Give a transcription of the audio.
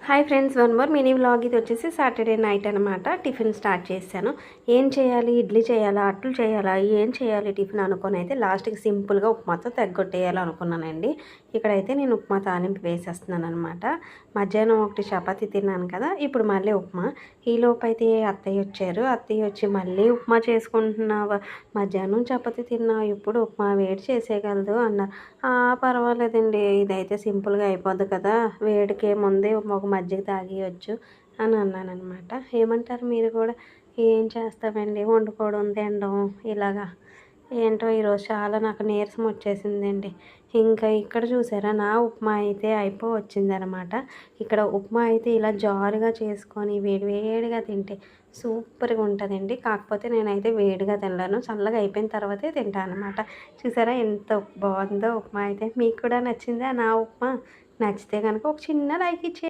Hi friends, one more mini vlog. ఇది వచ్చేసి Saturday night అనమాట. టిఫిన్ స్టార్ట్ చేశాను. ఏం చేయాలి, ఇడ్లీ చేయాలా, అట్లు చేయాలా, ఏం చేయాలి టిఫిన్ అనుకొని అయితే లాస్ట్కి సింపుల్గా ఉప్మాతో తగ్గొట్టేయాలి అనుకున్నానండి. ఇక్కడైతే నేను ఉప్మా తాలింపు వేసేస్తున్నాను అనమాట. మధ్యాహ్నం ఒకటి చపాతీ తిన్నాను కదా, ఇప్పుడు మళ్ళీ ఉప్మా. ఈలోపు అయితే అత్తయ్య వచ్చారు. అత్తయ్య వచ్చి మళ్ళీ ఉప్మా చేసుకుంటున్నావా, మధ్యాహ్నం చపాతీ తిన్నావు, ఇప్పుడు ఉప్మా వేడి చేసేయగలదు అన్నారు. పర్వాలేదండి, ఇదైతే సింపుల్గా అయిపోద్ది కదా, వేడికే ముందే ఒక మజ్జిగ తాగేయొచ్చు అని అన్నాననమాట. ఏమంటారు మీరు కూడా? ఏం చేస్తామండి, వండుకోవడం తినడం ఇలాగా. ఏంటో ఈరోజు చాలా నాకు నీరసం వచ్చేసిందండి. ఇంకా ఇక్కడ చూసారా, నా ఉప్మా అయితే వచ్చిందనమాట. ఇక్కడ ఉప్మా అయితే ఇలా జారుగా చేసుకొని వేడివేడిగా తింటే సూపర్గా ఉంటుందండి. కాకపోతే నేనైతే వేడిగా తినలేను, చల్లగా అయిపోయిన తర్వాతే తింటాను అనమాట. చూసారా ఎంత బాగుందో ఉప్మా అయితే. మీకు కూడా నచ్చిందా నా ఉప్మా? నచ్చితే కనుక ఒక చిన్న లైక్ ఇచ్చే